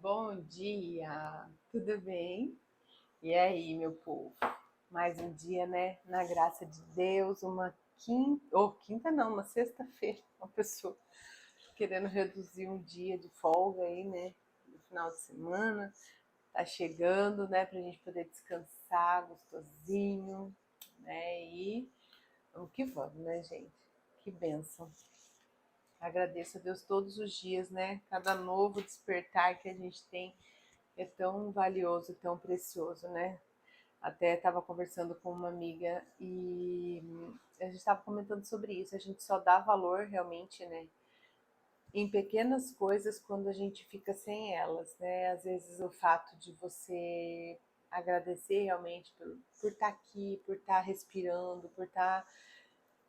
Bom dia, tudo bem? E aí, meu povo? Mais um dia, né? Na graça de Deus, uma quinta, ou quinta não, uma sexta-feira, uma pessoa querendo reduzir um dia de folga aí, né? No final de semana, tá chegando, né? Pra gente poder descansar gostosinho, né? E vamos que vamos, né, gente? Que bênção. Agradeço a Deus todos os dias, né? Cada novo despertar que a gente tem é tão valioso, tão precioso, né? Até estava conversando com uma amiga e a gente estava comentando sobre isso. A gente só dá valor realmente, né, em pequenas coisas quando a gente fica sem elas, né? Às vezes o fato de você agradecer realmente por estar aqui, por estar respirando, por estar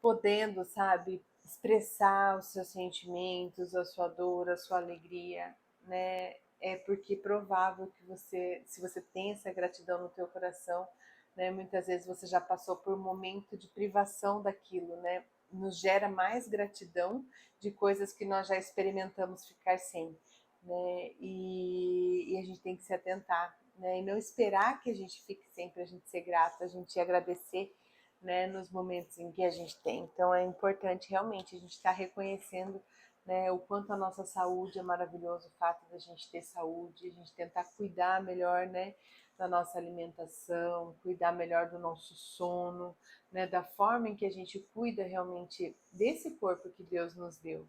podendo, sabe, expressar os seus sentimentos, a sua dor, a sua alegria, né? É porque é provável que você, se você tem essa gratidão no teu coração, né, muitas vezes você já passou por um momento de privação daquilo, né? Nos gera mais gratidão de coisas que nós já experimentamos ficar sem, né? E a gente tem que se atentar, né? E não esperar que a gente fique sempre a gente ser grato, a gente agradecer, né, nos momentos em que a gente tem. Então é importante realmente a gente estar reconhecendo, né, o quanto a nossa saúde é maravilhoso, o fato da gente ter saúde, a gente tentar cuidar melhor, né, da nossa alimentação, cuidar melhor do nosso sono, né, da forma em que a gente cuida realmente desse corpo que Deus nos deu,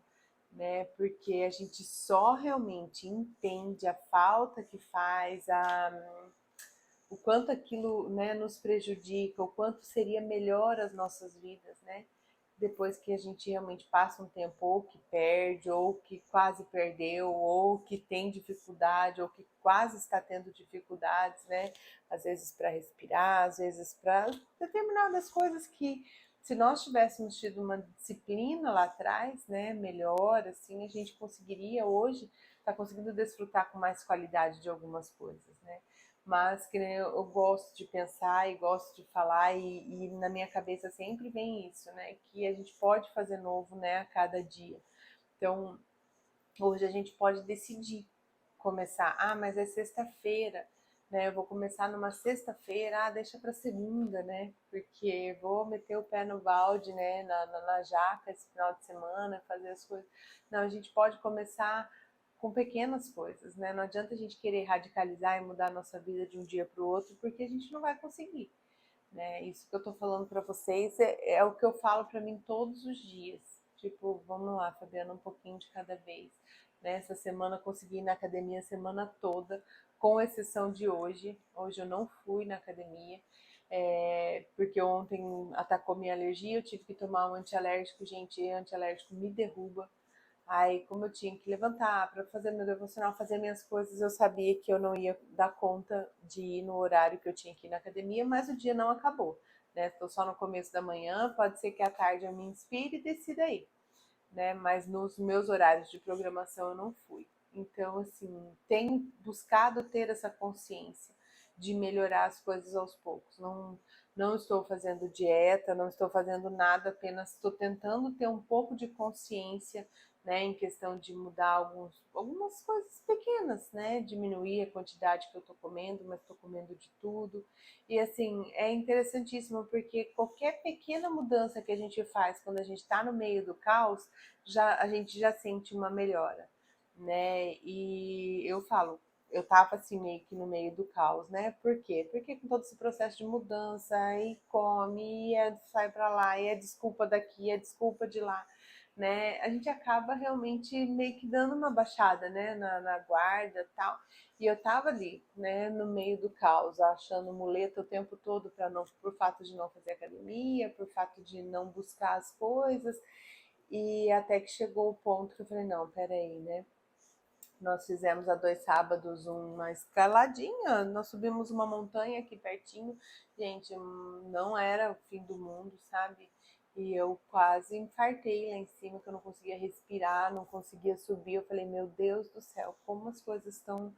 né? Porque a gente só realmente entende a falta que faz, o quanto aquilo, né, nos prejudica, o quanto seria melhor as nossas vidas, né? Depois que a gente realmente passa um tempo ou que perde, ou que quase perdeu, ou que tem dificuldade, ou que quase está tendo dificuldades, né? Às vezes para respirar, às vezes para determinadas coisas que, se nós tivéssemos tido uma disciplina lá atrás, né, melhor, assim, a gente conseguiria hoje estar conseguindo desfrutar com mais qualidade de algumas coisas, né? Mas que nem eu gosto de pensar e gosto de falar e na minha cabeça sempre vem isso, né? Que a gente pode fazer novo, né? A cada dia. Então, hoje a gente pode decidir começar. Ah, mas é sexta-feira, né? Eu vou começar numa sexta-feira. Ah, deixa para segunda, né? Porque vou meter o pé no balde, né? Na jaca esse final de semana, fazer as coisas. Não, a gente pode começar com pequenas coisas, né? Não adianta a gente querer radicalizar e mudar a nossa vida de um dia para o outro, porque a gente não vai conseguir, né? Isso que eu tô falando para vocês é o que eu falo para mim todos os dias. Tipo, vamos lá, Fabiana, um pouquinho de cada vez. Né? Essa semana eu consegui ir na academia a semana toda, com exceção de hoje. Hoje eu não fui na academia, porque ontem atacou minha alergia, eu tive que tomar um antialérgico. Gente, antialérgico me derruba. Aí, como eu tinha que levantar para fazer meu devocional, fazer minhas coisas, eu sabia que eu não ia dar conta de ir no horário que eu tinha que ir na academia, mas o dia não acabou, né? Estou só no começo da manhã, pode ser que à tarde eu me inspire e decida ir, né? Mas nos meus horários de programação eu não fui. Então, assim, tenho buscado ter essa consciência de melhorar as coisas aos poucos. Não estou fazendo dieta, não estou fazendo nada, apenas estou tentando ter um pouco de consciência, né, em questão de mudar algumas coisas pequenas, né, diminuir a quantidade que eu estou comendo, mas estou comendo de tudo. E assim, é interessantíssimo porque qualquer pequena mudança que a gente faz quando a gente está no meio do caos, a gente já sente uma melhora, né? E eu falo, eu tava assim meio que no meio do caos, né? Por quê? Porque com todo esse processo de mudança, e come, sai para lá, e é desculpa daqui, é desculpa de lá, né? A gente acaba realmente meio que dando uma baixada, né? Na guarda e tal. E eu tava ali, né, no meio do caos, achando muleta o tempo todo para não, por fato de não fazer academia, por fato de não buscar as coisas. E até que chegou o ponto que eu falei, não, peraí, né? Nós fizemos há 2 sábados uma escaladinha, nós subimos uma montanha aqui pertinho. Gente, não era o fim do mundo, sabe? E eu quase infartei lá em cima, que eu não conseguia respirar, não conseguia subir. Eu falei, meu Deus do céu, como as coisas estão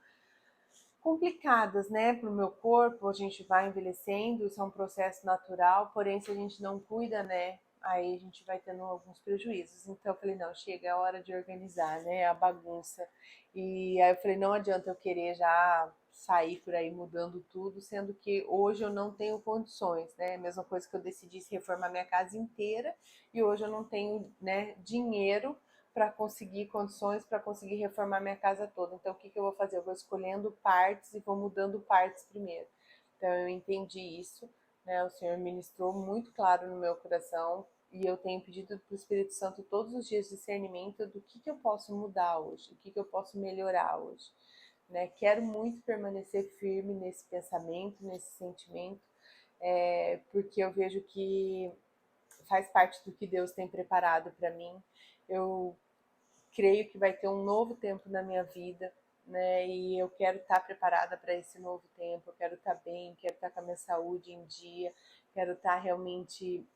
complicadas, né, para o meu corpo. A gente vai envelhecendo, isso é um processo natural, porém se a gente não cuida, né, aí a gente vai tendo alguns prejuízos. Então eu falei, não, chega, é hora de organizar, né, a bagunça. E aí eu falei, não adianta eu querer já sair por aí mudando tudo, sendo que hoje eu não tenho condições, né? Mesma coisa que eu decidi reformar minha casa inteira e hoje eu não tenho, né, dinheiro para conseguir condições para conseguir reformar minha casa toda. Então o que eu vou fazer? Eu vou escolhendo partes e vou mudando partes primeiro. Então eu entendi isso, né? O Senhor ministrou muito claro no meu coração e eu tenho pedido para o Espírito Santo todos os dias discernimento do que eu posso mudar hoje, o que eu posso melhorar hoje, né? Quero muito permanecer firme nesse pensamento, nesse sentimento, porque eu vejo que faz parte do que Deus tem preparado para mim. Eu creio que vai ter um novo tempo na minha vida, né? E eu quero estar preparada para esse novo tempo, eu quero estar bem, quero estar com a minha saúde em dia, quero estar realmente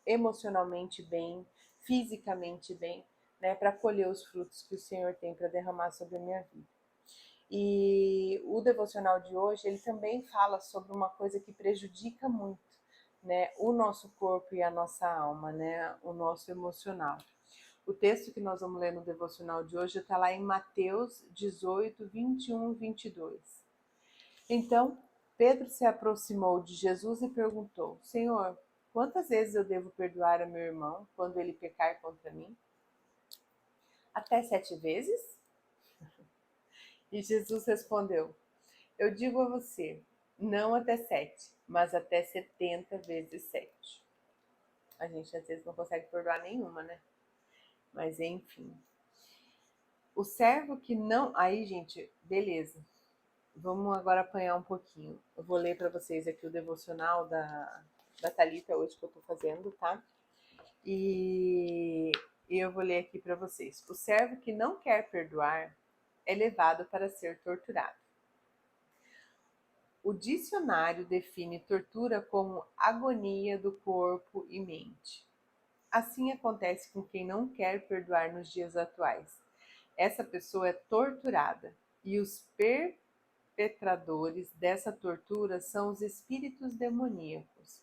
emocionalmente bem, fisicamente bem, né? Para colher os frutos que o Senhor tem para derramar sobre a minha vida. E o devocional de hoje, ele também fala sobre uma coisa que prejudica muito, né, o nosso corpo e a nossa alma, né, o nosso emocional. O texto que nós vamos ler no devocional de hoje está lá em Mateus 18, 21 e 22. Então, Pedro se aproximou de Jesus e perguntou: Senhor, quantas vezes eu devo perdoar a meu irmão quando ele pecar contra mim? Até 7 vezes? E Jesus respondeu: Eu digo a você, não até 7, mas até 70 vezes 7. A gente às vezes não consegue perdoar nenhuma, né? Mas enfim. O servo que não. Aí, gente, beleza. Vamos agora apanhar um pouquinho. Eu vou ler para vocês aqui o devocional da Thalita hoje que eu tô fazendo, tá? E eu vou ler aqui para vocês. O servo que não quer perdoar é levado para ser torturado. O dicionário define tortura como agonia do corpo e mente. Assim acontece com quem não quer perdoar nos dias atuais. Essa pessoa é torturada e os perpetradores dessa tortura são os espíritos demoníacos.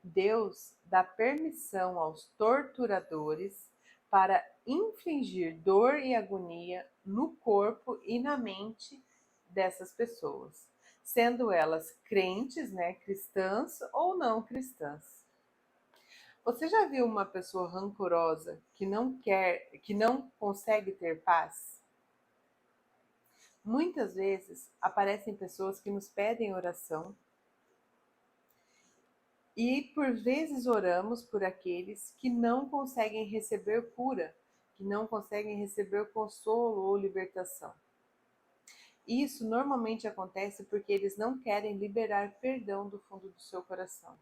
Deus dá permissão aos torturadores para infligir dor e agonia no corpo e na mente dessas pessoas, sendo elas crentes, né, cristãs ou não cristãs. Você já viu uma pessoa rancorosa que não consegue ter paz? Muitas vezes aparecem pessoas que nos pedem oração e por vezes oramos por aqueles que não conseguem receber cura, que não conseguem receber consolo ou libertação. Isso normalmente acontece porque eles não querem liberar perdão do fundo do seu coração.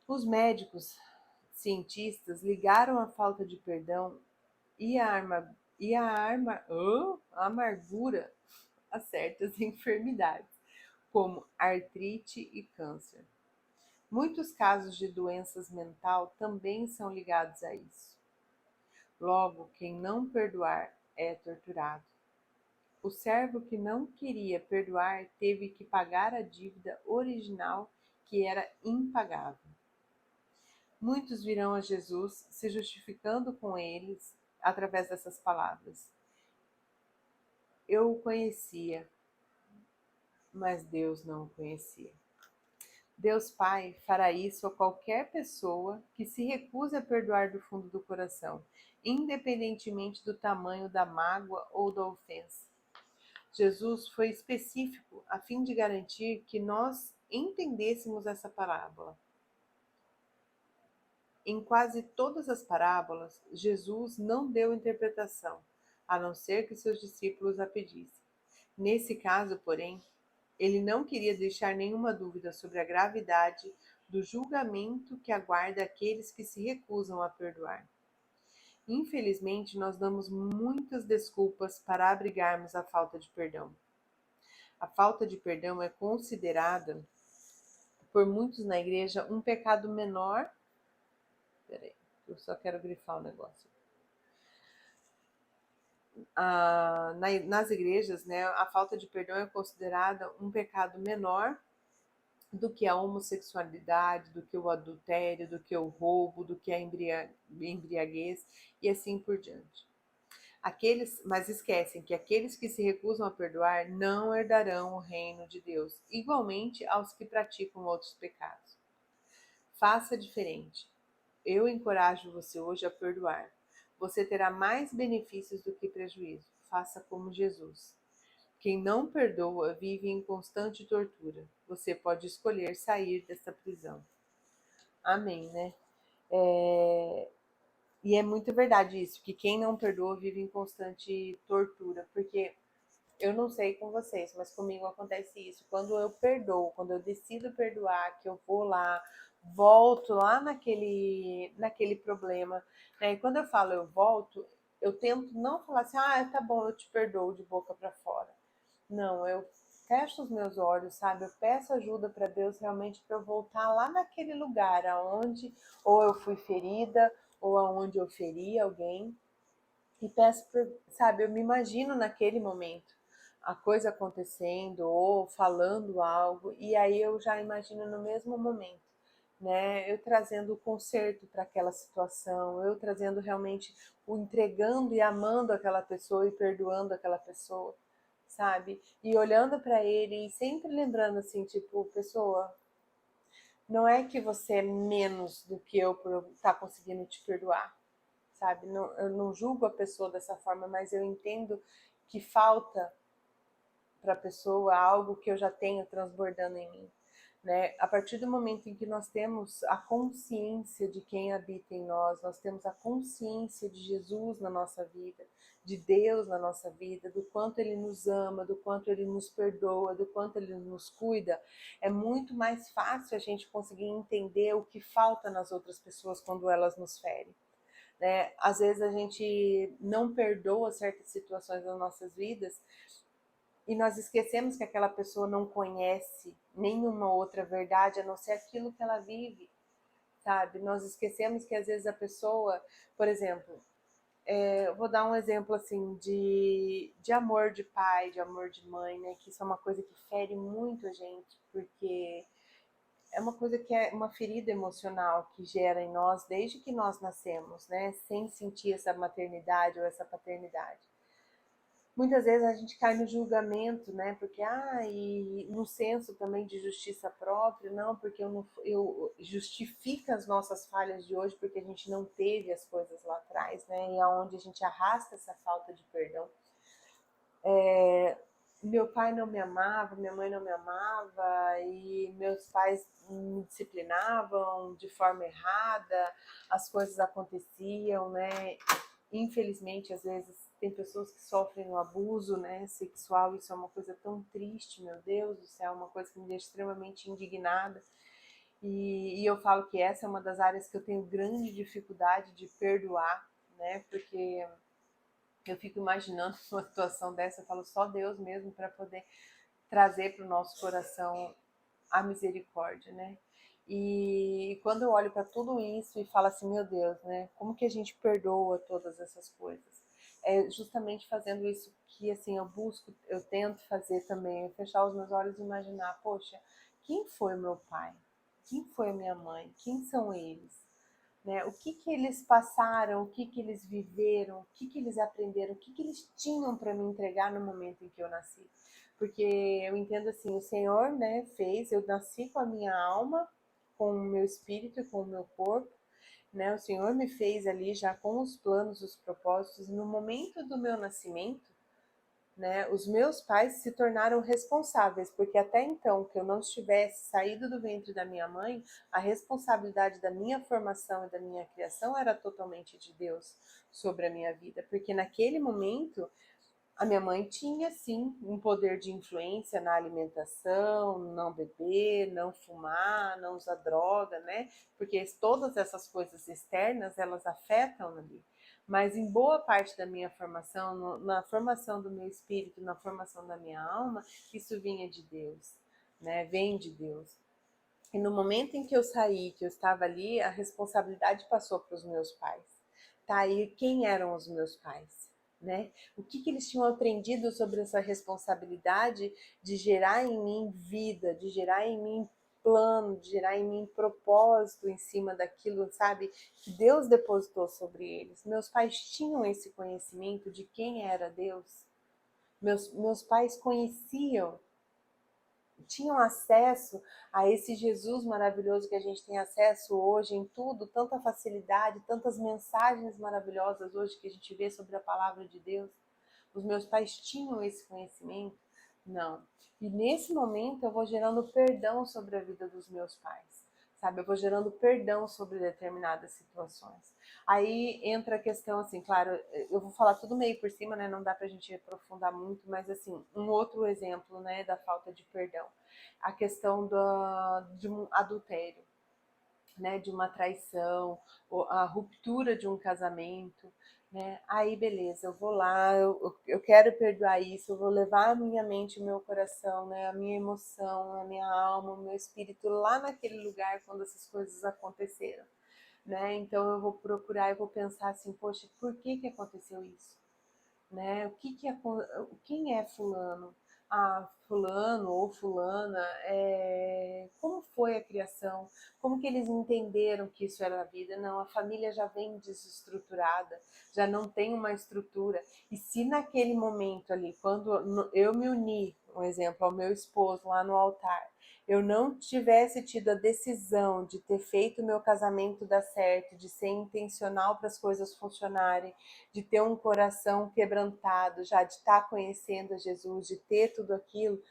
Os médicos, cientistas ligaram a falta de perdão e a amargura a certas enfermidades, como artrite e câncer. Muitos casos de doenças mental também são ligados a isso. Logo, quem não perdoar é torturado. O servo que não queria perdoar teve que pagar a dívida original que era impagável. Muitos virão a Jesus se justificando com eles através dessas palavras. Eu o conhecia, mas Deus não o conhecia. Deus Pai fará isso a qualquer pessoa que se recuse a perdoar do fundo do coração, independentemente do tamanho da mágoa ou da ofensa. Jesus foi específico a fim de garantir que nós entendêssemos essa parábola. Em quase todas as parábolas, Jesus não deu interpretação, a não ser que seus discípulos a pedissem. Nesse caso, porém, ele não queria deixar nenhuma dúvida sobre a gravidade do julgamento que aguarda aqueles que se recusam a perdoar. Infelizmente, nós damos muitas desculpas para abrigarmos a falta de perdão. A falta de perdão é considerada por muitos na igreja um pecado menor. Peraí, eu só quero grifar o negócio. Nas igrejas, né, a falta de perdão é considerada um pecado menor do que a homossexualidade, do que o adultério, do que o roubo, do que a embriaguez e assim por diante. Mas esquecem que aqueles que se recusam a perdoar não herdarão o reino de Deus, igualmente aos que praticam outros pecados. Faça diferente. Eu encorajo você hoje a perdoar. Você terá mais benefícios do que prejuízo. Faça como Jesus. Quem não perdoa vive em constante tortura. Você pode escolher sair dessa prisão. Amém, né? E é muito verdade isso, que quem não perdoa vive em constante tortura, porque eu não sei com vocês, mas comigo acontece isso. Quando eu perdoo, quando eu decido perdoar, que eu vou lá, volto lá naquele problema, né? E quando eu falo eu volto, eu tento não falar assim, ah, tá bom, eu te perdoo de boca para fora. Não, eu fecho os meus olhos, sabe? Eu peço ajuda para Deus realmente para eu voltar lá naquele lugar aonde ou eu fui ferida ou aonde eu feri alguém e peço, sabe? Eu me imagino naquele momento a coisa acontecendo ou falando algo e aí eu já imagino no mesmo momento, né? Eu trazendo o conserto para aquela situação, eu trazendo realmente o entregando e amando aquela pessoa e perdoando aquela pessoa, sabe? E olhando para ele e sempre lembrando assim, tipo, pessoa, não é que você é menos do que eu por estar conseguindo te perdoar, sabe? Não, eu não julgo a pessoa dessa forma, mas eu entendo que falta para a pessoa algo que eu já tenho transbordando em mim. Né? A partir do momento em que nós temos a consciência de quem habita em nós, nós temos a consciência de Jesus na nossa vida, de Deus na nossa vida, do quanto Ele nos ama, do quanto Ele nos perdoa, do quanto Ele nos cuida, é muito mais fácil a gente conseguir entender o que falta nas outras pessoas quando elas nos ferem. Né? Às vezes a gente não perdoa certas situações das nossas vidas e nós esquecemos que aquela pessoa não conhece nenhuma outra verdade a não ser aquilo que ela vive, sabe? Nós esquecemos que às vezes a pessoa, por exemplo, eu vou dar um exemplo assim de amor de pai, de amor de mãe, né? Que isso é uma coisa que fere muito a gente, porque é uma coisa que é uma ferida emocional que gera em nós desde que nós nascemos, né? Sem sentir essa maternidade ou essa paternidade. Muitas vezes a gente cai no julgamento, né? Porque, e no senso também de justiça própria, não, porque eu, não, eu justifica as nossas falhas de hoje porque a gente não teve as coisas lá atrás, né? E aonde a gente arrasta essa falta de perdão. Meu pai não me amava, minha mãe não me amava e meus pais me disciplinavam de forma errada, as coisas aconteciam, né? Infelizmente, às vezes tem pessoas que sofrem um abuso, né, sexual, isso é uma coisa tão triste, meu Deus do céu, uma coisa que me deixa extremamente indignada. E eu falo que essa é uma das áreas que eu tenho grande dificuldade de perdoar, né, porque eu fico imaginando uma situação dessa, eu falo só Deus mesmo para poder trazer para o nosso coração a misericórdia, né? E quando eu olho para tudo isso e falo assim, meu Deus, né? Como que a gente perdoa todas essas coisas? É justamente fazendo isso que assim eu busco, eu tento fazer também, é fechar os meus olhos e imaginar, poxa, quem foi meu pai? Quem foi minha mãe? Quem são eles? Né? O que que eles passaram? O que que eles viveram? O que que eles aprenderam? O que que eles tinham para me entregar no momento em que eu nasci? Porque eu entendo assim, o Senhor, né, fez, eu nasci com a minha alma, com o meu espírito e com o meu corpo, né? O Senhor me fez ali já com os planos, os propósitos, e no momento do meu nascimento, né, os meus pais se tornaram responsáveis, porque até então que eu não estivesse saído do ventre da minha mãe, a responsabilidade da minha formação e da minha criação era totalmente de Deus sobre a minha vida, porque naquele momento a minha mãe tinha sim um poder de influência na alimentação, não beber, não fumar, não usar droga, né? Porque todas essas coisas externas, elas afetam ali. Mas em boa parte da minha formação, na formação do meu espírito, na formação da minha alma, isso vinha de Deus, né? Vem de Deus. E no momento em que eu saí, que eu estava ali, a responsabilidade passou para os meus pais. Tá aí quem eram os meus pais, né? O que que eles tinham aprendido sobre essa responsabilidade de gerar em mim vida, de gerar em mim plano, de gerar em mim propósito em cima daquilo, sabe, que Deus depositou sobre eles. Meus pais tinham esse conhecimento de quem era Deus. Meus pais conheciam, tinham acesso a esse Jesus maravilhoso que a gente tem acesso hoje em tudo, tanta facilidade, tantas mensagens maravilhosas hoje que a gente vê sobre a palavra de Deus. Os meus pais tinham esse conhecimento? Não. E nesse momento eu vou gerando perdão sobre a vida dos meus pais, sabe? Eu vou gerando perdão sobre determinadas situações. Aí entra a questão, assim, claro, eu vou falar tudo meio por cima, né? Não dá pra gente aprofundar muito, mas, assim, um outro exemplo, né, da falta de perdão. A questão de um adultério, né, de uma traição, a ruptura de um casamento, né? Aí beleza, eu vou lá, eu quero perdoar isso, eu vou levar a minha mente, o meu coração, né, a minha emoção, a minha alma, o meu espírito lá naquele lugar quando essas coisas aconteceram, né? Então eu vou procurar, eu vou pensar assim, poxa, por que aconteceu isso? Né? Quem é fulano? Ah, fulano ou fulana, como foi a criação? Como que eles entenderam que isso era a vida? Não, a família já vem desestruturada, já não tem uma estrutura. E se naquele momento ali, quando eu me uni, um exemplo, ao meu esposo lá no altar, eu não tivesse tido a decisão de ter feito o meu casamento dar certo, de ser intencional para as coisas funcionarem, de ter um coração quebrantado, já de estar conhecendo a Jesus, de ter tudo aquilo,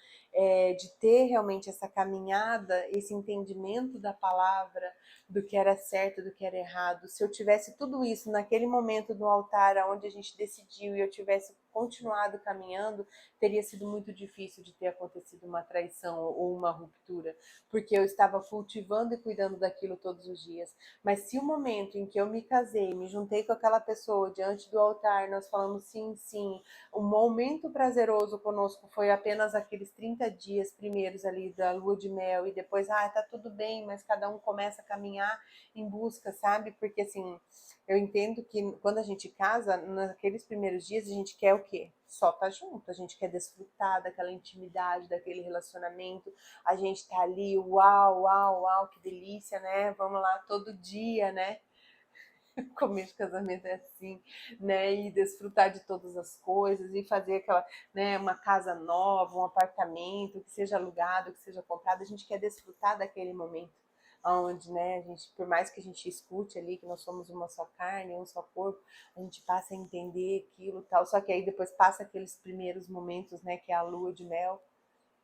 de ter realmente essa caminhada, esse entendimento da palavra, do que era certo, do que era errado. Se eu tivesse tudo isso naquele momento no altar, onde a gente decidiu, e eu tivesse continuado caminhando, teria sido muito difícil de ter acontecido uma traição ou uma ruptura, porque eu estava cultivando e cuidando daquilo todos os dias. Mas se o momento em que eu me casei, me juntei com aquela pessoa diante do altar, nós falamos sim, sim, o momento prazeroso conosco foi apenas aqueles 30 dias primeiros ali da lua de mel, e depois, tá tudo bem, mas cada um começa a caminhar em busca, sabe? Porque assim, eu entendo que quando a gente casa, naqueles primeiros dias, a gente quer o quê? Só estar junto, a gente quer desfrutar daquela intimidade, daquele relacionamento, a gente tá ali, uau, uau, uau, que delícia, né? Vamos lá todo dia, né? Começo de casamento é assim, né? E desfrutar de todas as coisas e fazer aquela, né? Uma casa nova, um apartamento, que seja alugado, que seja comprado, a gente quer desfrutar daquele momento. Onde, né, a gente, por mais que a gente escute ali que nós somos uma só carne, um só corpo, a gente passa a entender aquilo e tal. Só que aí depois passa aqueles primeiros momentos, né, que é a lua de mel,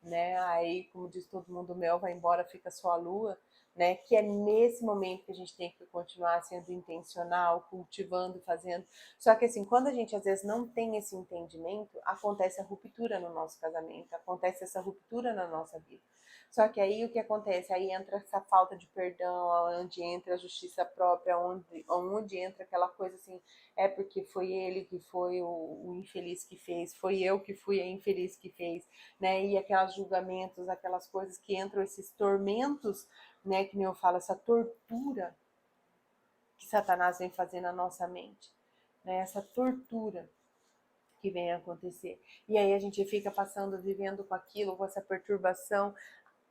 né? Aí, como diz todo mundo, o mel vai embora, fica só a lua, né? Que é nesse momento que a gente tem que continuar sendo intencional, cultivando, fazendo. Só que assim, quando a gente às vezes não tem esse entendimento, acontece a ruptura no nosso casamento, acontece essa ruptura na nossa vida. Só que aí o que acontece? Aí entra essa falta de perdão, onde entra a justiça própria, onde entra aquela coisa assim, é porque foi ele que foi o infeliz que fez, foi eu que fui a infeliz que fez, né? E aqueles julgamentos, aquelas coisas que entram, esses tormentos, né? Que nem eu falo, essa tortura que Satanás vem fazer na nossa mente, né? Essa tortura que vem acontecer. E aí a gente fica passando, vivendo com aquilo, com essa perturbação,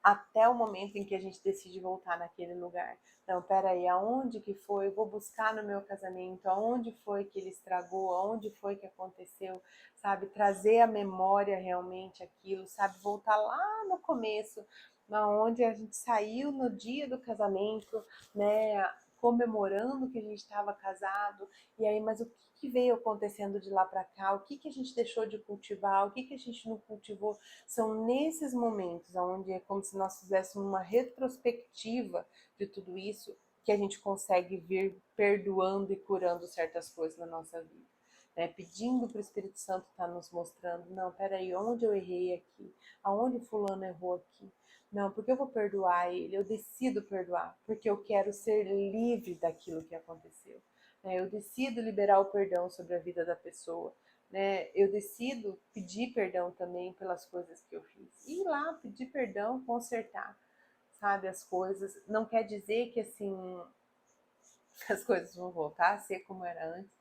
até o momento em que a gente decide voltar naquele lugar. Então, peraí, aonde que foi? Eu vou buscar no meu casamento, aonde foi que ele estragou, aonde foi que aconteceu, sabe? Trazer à memória realmente aquilo, sabe? Voltar lá no começo, onde a gente saiu no dia do casamento, né? Comemorando que a gente estava casado, e aí, mas o que veio acontecendo de lá para cá? O que a gente deixou de cultivar? O que a gente não cultivou? São nesses momentos onde é como se nós fizéssemos uma retrospectiva de tudo isso que a gente consegue vir perdoando e curando certas coisas na nossa vida. Né? Pedindo para o Espírito Santo estar nos mostrando, não, peraí, onde eu errei aqui? Aonde fulano errou aqui? Não, porque eu vou perdoar ele, eu decido perdoar, porque eu quero ser livre daquilo que aconteceu. Né? Eu decido liberar o perdão sobre a vida da pessoa. Né? Eu decido pedir perdão também pelas coisas que eu fiz. Ir lá, pedir perdão, consertar, sabe, as coisas. Não quer dizer que, assim, as coisas vão voltar a ser como era antes,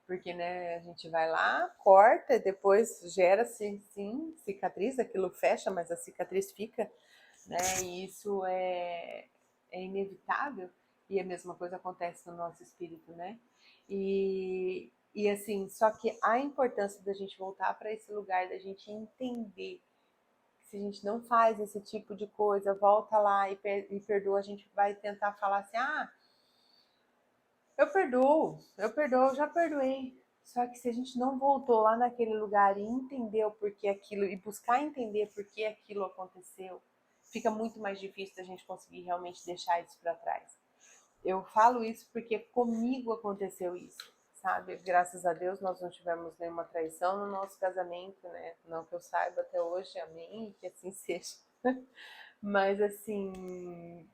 porque, né, a gente vai lá, corta, e depois gera-se, sim, cicatriz, aquilo fecha, mas a cicatriz fica, né? E isso é inevitável, e a mesma coisa acontece no nosso espírito, né? E assim, só que a importância da gente voltar para esse lugar, da gente entender que se a gente não faz esse tipo de coisa, volta lá e perdoa, a gente vai tentar falar assim, eu perdoo, já perdoei. Só que se a gente não voltou lá naquele lugar e entendeu por que aquilo, e buscar entender por que aquilo aconteceu, fica muito mais difícil da gente conseguir realmente deixar isso para trás. Eu falo isso porque comigo aconteceu isso, sabe? Graças a Deus nós não tivemos nenhuma traição no nosso casamento, né? Não que eu saiba até hoje, amém, que assim seja. Mas assim,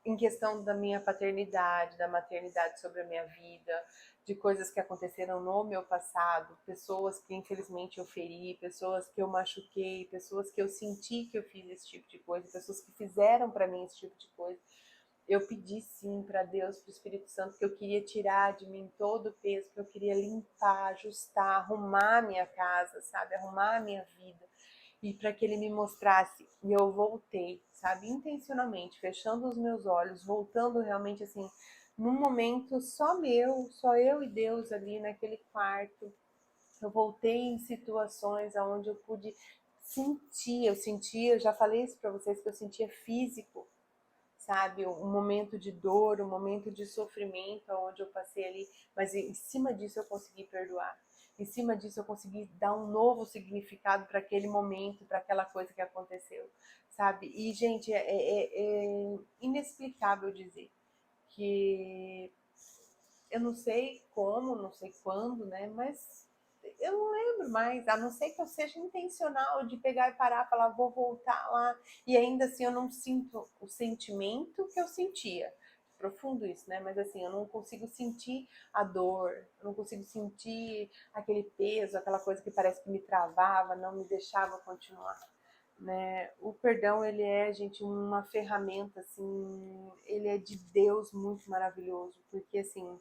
em questão da minha paternidade, da maternidade sobre a minha vida, de coisas que aconteceram no meu passado, pessoas que infelizmente eu feri, pessoas que eu machuquei, pessoas que eu senti que eu fiz esse tipo de coisa, pessoas que fizeram para mim esse tipo de coisa. Eu pedi sim para Deus, para o Espírito Santo, que eu queria tirar de mim todo o peso, que eu queria limpar, ajustar, arrumar a minha casa, sabe? Arrumar a minha vida. E para que ele me mostrasse, e eu voltei, sabe? Intencionalmente, fechando os meus olhos, voltando realmente assim, num momento só meu, só eu e Deus ali naquele quarto. Eu voltei em situações onde eu pude sentir, eu já falei isso para vocês, que eu sentia físico, sabe? Um momento de dor, um momento de sofrimento, onde eu passei ali, mas em cima disso eu consegui perdoar. Em cima disso eu consegui dar um novo significado para aquele momento, para aquela coisa que aconteceu, sabe? E, gente, é inexplicável dizer que eu não sei como, não sei quando, né? Mas eu não lembro mais, a não ser que eu seja intencional de pegar e parar, falar, vou voltar lá, e ainda assim eu não sinto o sentimento que eu sentia. Profundo isso, né? Mas assim, eu não consigo sentir a dor, eu não consigo sentir aquele peso, aquela coisa que parece que me travava, não me deixava continuar. Né? O perdão, ele é, gente, uma ferramenta, assim, ele é de Deus muito maravilhoso, porque assim,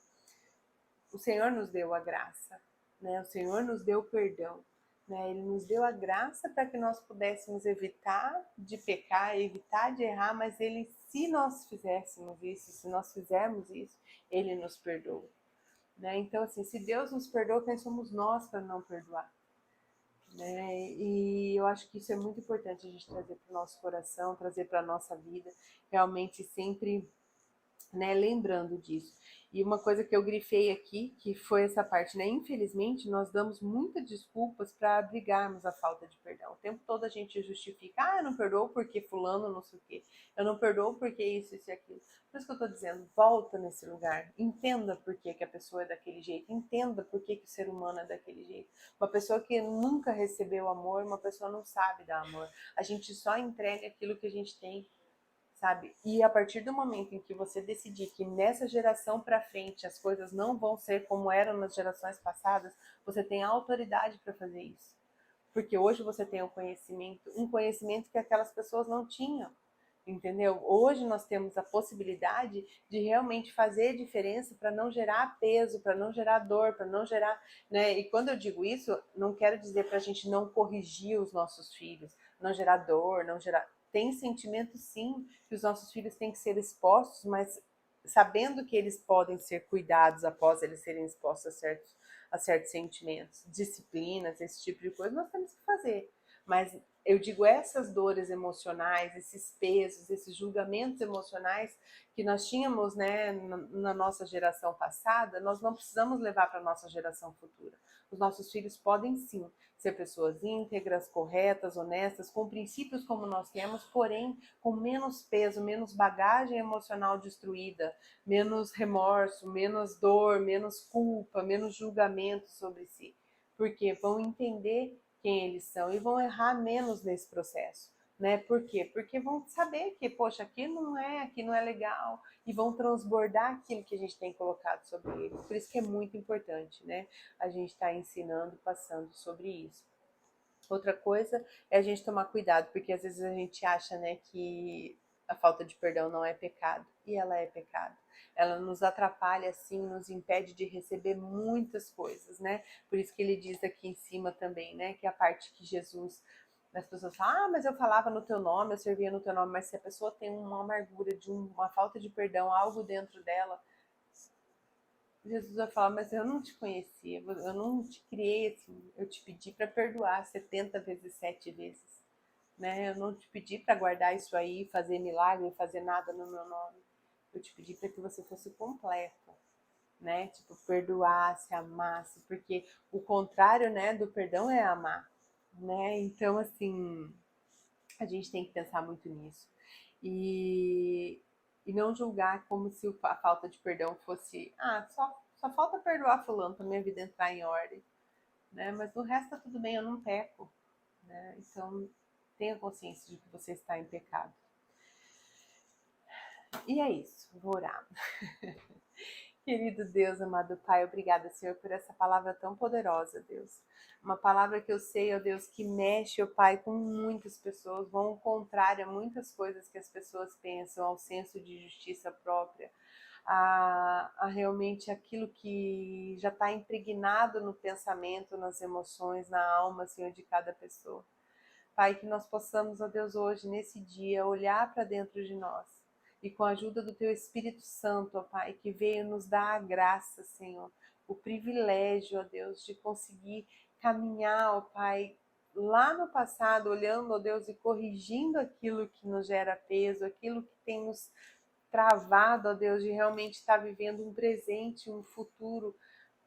o Senhor nos deu a graça, né? O Senhor nos deu o perdão, né? Ele nos deu a graça para que nós pudéssemos evitar de pecar, evitar de errar, mas ele, se nós fizéssemos isso, se nós fizermos isso, ele nos perdoa, né? Então, assim, se Deus nos perdoa, quem somos nós para não perdoar? Né? E eu acho que isso é muito importante a gente trazer para o nosso coração, trazer para a nossa vida, realmente sempre, né, lembrando disso. E uma coisa que eu grifei aqui, que foi essa parte, né? Infelizmente, nós damos muitas desculpas para abrigarmos a falta de perdão. O tempo todo a gente justifica, eu não perdoo porque fulano não sei o quê, eu não perdoo porque isso e aquilo. Por isso que eu estou dizendo, volta nesse lugar, entenda por que, que a pessoa é daquele jeito, entenda por que, que o ser humano é daquele jeito. Uma pessoa que nunca recebeu amor, uma pessoa não sabe dar amor. A gente só entrega aquilo que a gente tem, sabe? E a partir do momento em que você decidir que nessa geração para frente as coisas não vão ser como eram nas gerações passadas, você tem a autoridade para fazer isso. Porque hoje você tem um conhecimento que aquelas pessoas não tinham. Entendeu? Hoje nós temos a possibilidade de realmente fazer diferença para não gerar peso, para não gerar dor, para não gerar, né? E quando eu digo isso, não quero dizer para a gente não corrigir os nossos filhos, não gerar dor, não gerar. Tem sentimento sim que os nossos filhos têm que ser expostos, mas sabendo que eles podem ser cuidados após eles serem expostos a certos sentimentos, disciplinas, esse tipo de coisa, nós temos que fazer. Mas eu digo, essas dores emocionais, esses pesos, esses julgamentos emocionais que nós tínhamos, né, na nossa geração passada, nós não precisamos levar para a nossa geração futura. Os nossos filhos podem sim ser pessoas íntegras, corretas, honestas, com princípios como nós temos, porém com menos peso, menos bagagem emocional destruída, menos remorso, menos dor, menos culpa, menos julgamento sobre si. Porque vão entender quem eles são e vão errar menos nesse processo, né? Por quê? Porque vão saber que, poxa, aqui não é legal, e vão transbordar aquilo que a gente tem colocado sobre eles. Por isso que é muito importante, né? A gente está ensinando, passando sobre isso. Outra coisa é a gente tomar cuidado, porque às vezes a gente acha, né, que a falta de perdão não é pecado, e ela é pecado. Ela nos atrapalha, assim, nos impede de receber muitas coisas, né? Por isso que ele diz aqui em cima também, né, que a parte que Jesus As pessoas falam, mas eu falava no teu nome, eu servia no teu nome, mas se a pessoa tem uma amargura, uma falta de perdão, algo dentro dela, Jesus vai falar, mas eu não te conhecia, eu não te criei assim, eu te pedi para perdoar 70 vezes, 7 vezes, né? Eu não te pedi para guardar isso aí, fazer milagre, fazer nada no meu nome. Eu te pedi para que você fosse completo, né? Tipo, perdoasse, amasse, porque o contrário, né, do perdão é amar, né? Então, assim, a gente tem que pensar muito nisso. E, e não julgar como se a falta de perdão fosse, só falta perdoar fulano para minha vida entrar em ordem, né? Mas no resto tá tudo bem, eu não peco, né? Então, tenha consciência de que você está em pecado. E é isso, vou orar. Querido Deus, amado Pai, obrigada, Senhor, por essa palavra tão poderosa, Deus. Uma palavra que eu sei, ó Deus, que mexe, ó Pai, com muitas pessoas, vão ao contrário a muitas coisas que as pessoas pensam, ao senso de justiça própria, a realmente aquilo que já está impregnado no pensamento, nas emoções, na alma, Senhor, de cada pessoa. Pai, que nós possamos, ó Deus, hoje, nesse dia, olhar para dentro de nós e com a ajuda do Teu Espírito Santo, ó Pai, que veio nos dar a graça, Senhor, o privilégio, ó Deus, de conseguir caminhar, ó Pai, lá no passado, olhando, ó Deus, e corrigindo aquilo que nos gera peso, aquilo que tem nos travado, ó Deus, de realmente estar vivendo um presente, um futuro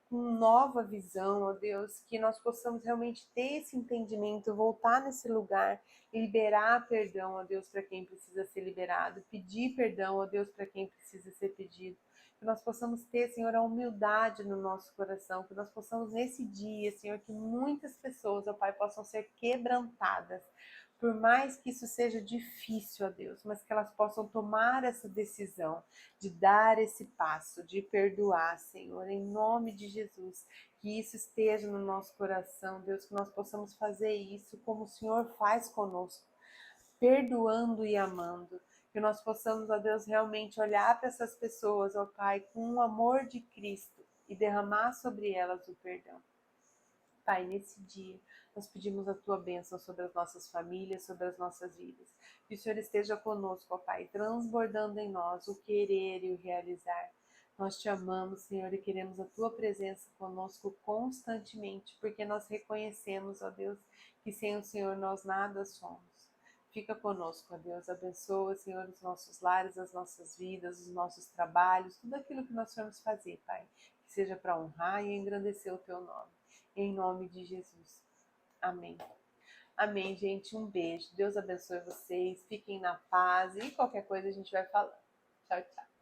com nova visão, ó Deus, que nós possamos realmente ter esse entendimento, voltar nesse lugar, liberar perdão, ó Deus, para quem precisa ser liberado, pedir perdão, ó Deus, para quem precisa ser pedido. Que nós possamos ter, Senhor, a humildade no nosso coração, que nós possamos nesse dia, Senhor, que muitas pessoas, ó Pai, possam ser quebrantadas, por mais que isso seja difícil, ó Deus, mas que elas possam tomar essa decisão de dar esse passo, de perdoar, Senhor, em nome de Jesus. Que isso esteja no nosso coração, Deus, que nós possamos fazer isso como o Senhor faz conosco, perdoando e amando. Que nós possamos, ó Deus, realmente olhar para essas pessoas, ó Pai, com o amor de Cristo e derramar sobre elas o perdão. Pai, nesse dia, nós pedimos a Tua bênção sobre as nossas famílias, sobre as nossas vidas. Que o Senhor esteja conosco, ó Pai, transbordando em nós o querer e o realizar. Nós te amamos, Senhor, e queremos a Tua presença conosco constantemente, porque nós reconhecemos, ó Deus, que sem o Senhor nós nada somos. Fica conosco, ó Deus, abençoa, Senhor, os nossos lares, as nossas vidas, os nossos trabalhos, tudo aquilo que nós vamos fazer, Pai, que seja para honrar e engrandecer o Teu nome. Em nome de Jesus. Amém. Amém, gente. Um beijo. Deus abençoe vocês. Fiquem na paz. E qualquer coisa a gente vai falando. Tchau, tchau.